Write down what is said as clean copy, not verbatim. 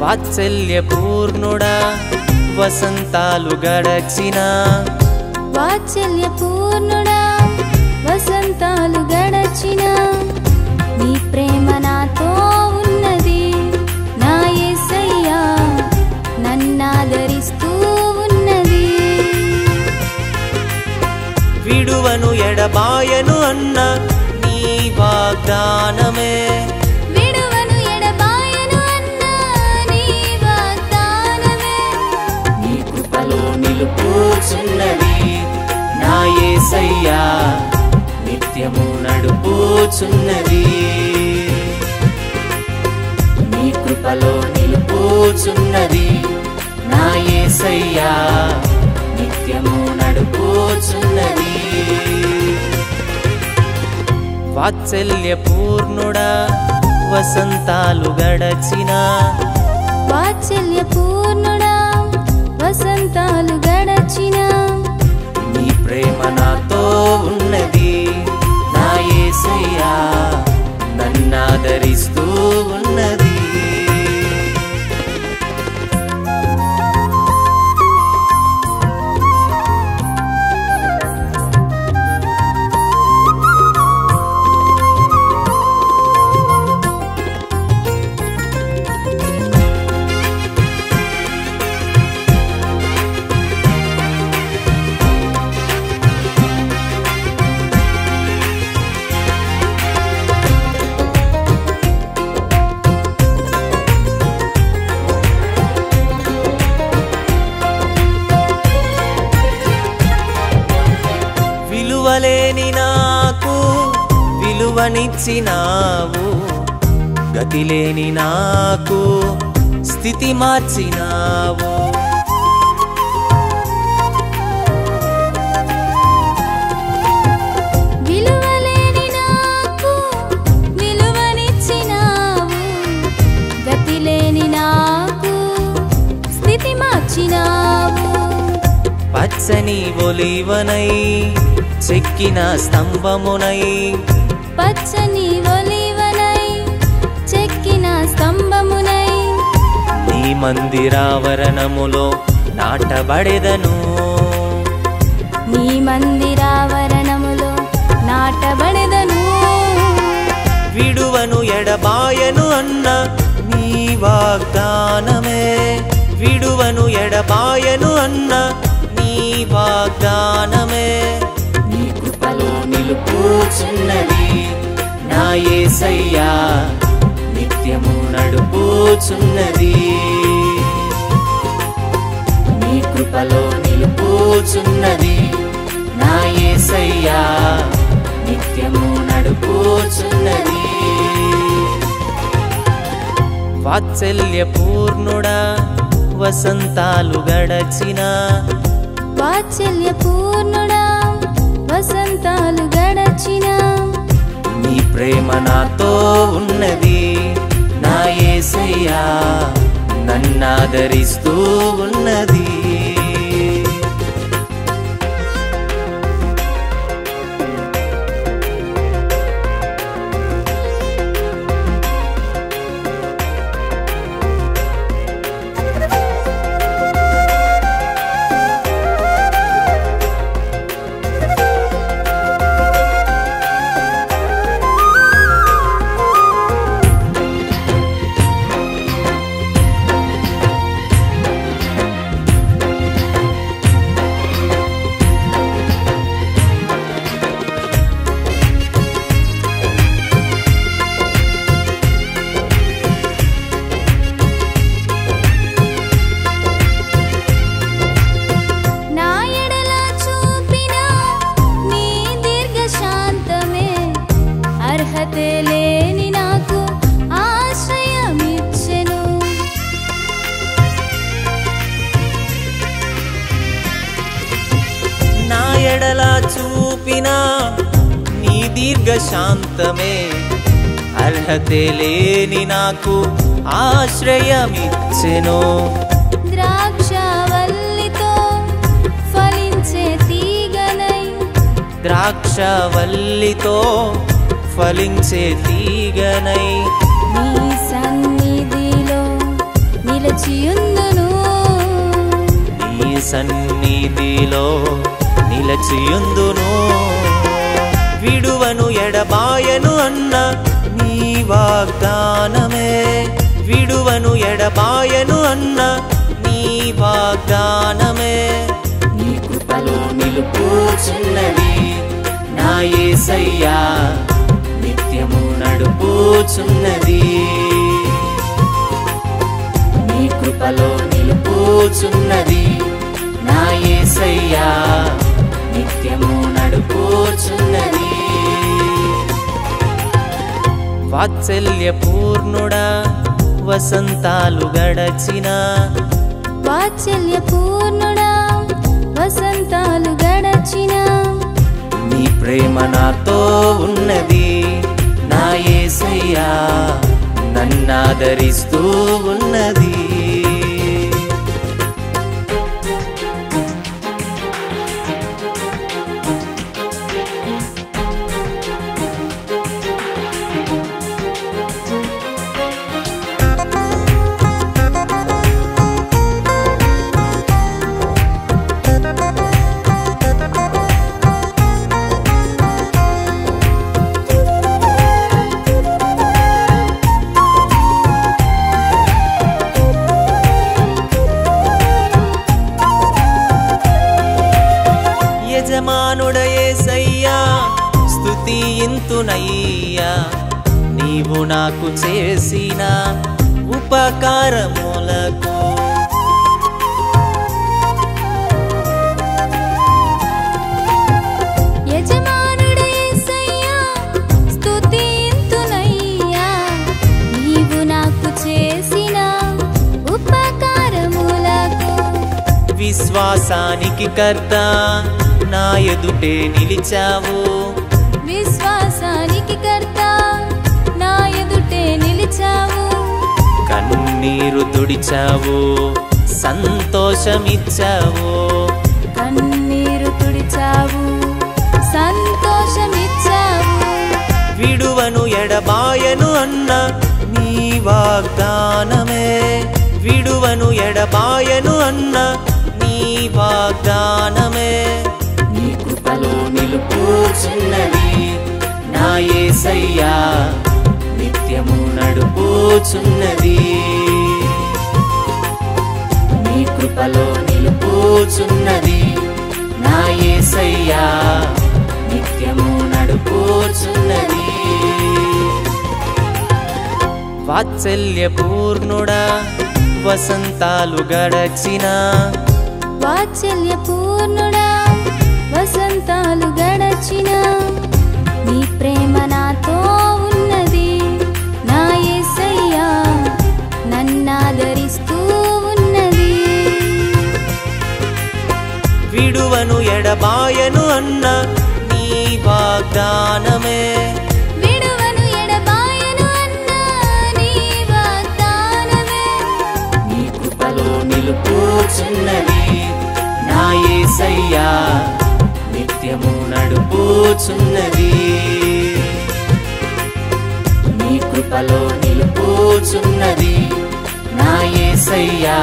వాత్సల్యపూర్ణుడా వసంతాలు గడచిన వాత్సల్యపూర్ణుడా వసంతాలు గడచిన నీ ప్రేమ నాతో ఉన్నది నా యేసయ్యా నన్నాదరిస్తూ ఉన్నది. విడువను ఎడబాయను అన్న నీ వాగ్దానమే విడువను ఎడబాయను అన్న నీ వాగ్దానమే నీ కృపలో నిలుపుచున్నది నా యేసయ్యా నిత్యము నడుపుచున్నది. నీ కృపలో నిలుపుచున్నది నా యేసయ్యా నిత్యము నడుపుచున్నది. వాత్సల్యపూర్ణుడా వసంతాలు గడచిన వాత్సల్యపూర్ణుడా వసంతాలు గడచిన నీ ప్రేమ నాతో ఉన్నది నా యేసయ్యా నన్నాదరిస్తూ ఉన్నది. విలువలేని నాకు విలువనిచ్చినావు, గతిలేని నాకు స్థితి మార్చినావు. విలువలేని నాకు విలువనిచ్చినావు, గతిలేని నాకు స్థితి మార్చినావు. పచ్చని ఒలివనై చెక్కిన స్తంభమునై పచ్చని ఒలివనై చెక్కిన స్తంభమునై నీ మందిరావరణములో నాటబడెదను. నీ మందిరావరణములో నాటబడెదను. విడువను ఎడబాయను అన్న నీ వాగ్దానమే విడువను ఎడబాయను అన్న నీ వాగ్దానమే నీ కృపలో నిలుపుచున్నది నా యేసయ్యా నిత్యము నడుపుచున్నది. నీ కృపలో నిలుపుచున్నది నా యేసయ్యా నిత్యము నడుపుచున్నది. వాత్సల్యపూర్ణుడా వసంతాలు గడచిన వాత్సల్యపూర్ణుడా వసంతాలు గడచిన నీ ప్రేమ నాతో ఉన్నది నా యేసయ్యా నన్నాదరిస్తూ ఉన్నది. లేని నాకు ఆశ్రయమిచ్చెను. నా ఎడల చూపిన నీ దీర్ఘశాంతమే అర్హతే లేని నాకు ఆశ్రయమిచ్చెను. ద్రాక్షవల్లితో ఫలించే తీగనై ద్రాక్షవల్లితో ఫలించే తీగనై నీ సన్నిధిలో నిలిచియుందును. నీ సన్నిధిలో నిలచియుందును. విడువను ఎడబాయను అన్న నీ వాగ్దానమే, విడువను ఎడబాయను అన్న నీ వాగ్దానమే. నీ కృపలో నిలుపుచున్నది నా యేసయ్యా, నిత్యము నడుపుచున్నది. నీ కృపలో నిలుపుచున్నది నా యేసయ్యా, నిత్యము నడుపుచున్నది. వాత్సల్య పూర్ణుడా వసంతాలు గడచిన, వాత్సల్య పూర్ణుడా వసంతాలు గడచిన, నీ ప్రేమ నాతో ఉన్నది నా యేసయ్యా, నన్నాదరిస్తూ ఉన్నది. యజమానుడ యేసయ్యా స్తుతింతునయ్యా, నీవు నాకు చేసిన ఉపకారములకు. యజమానుడ యేసయ్యా స్తుతింతునయ్యా, నీవు నాకు చేసిన ఉపకారములకు. విశ్వాసానికి కర్త నా ఎదుటే నిలిచావు, విశ్వాసానికి కర్త నా ఎదుటే నిలిచావు. కన్నీరు తుడిచావు సంతోషమిచ్చావు, కన్నీరు తుడిచావు సంతోషమిచ్చావు. విడువను ఎడబాయను అన్న నీ వాగ్దానమే, విడువను ఎడబాయను అన్న నీ వాగ్దానమే. నీ కృపలో నిలుపుచున్నది నా యేసయ్యా, నిత్యము నడుపుచున్నది. నీ కృపలో నిలుపుచున్నది నా యేసయ్యా, నిత్యము నడుపుచున్నది. వాత్సల్య పూర్ణుడా వసంతాలు గడచిన, వాత్సల్య పూర్ణుడా వసంతాలు గడచిన, నీ ప్రేమ నాతో ఉన్నది నా యేసయ్యా, నన్నాదరిస్తూ ఉన్నది. విడువను ఎడబాయను అన్న నీ వాగ్దానమే, విడువను ఎడబాయను అన్న నీ వాగ్దానమే. నీ కృపలో నిలుపుచున్నది నా యేసయ్యా, నిత్యము నడుపుచున్నది. నీ కృపలో నిలుపుచున్నది నా యేసయ్యా,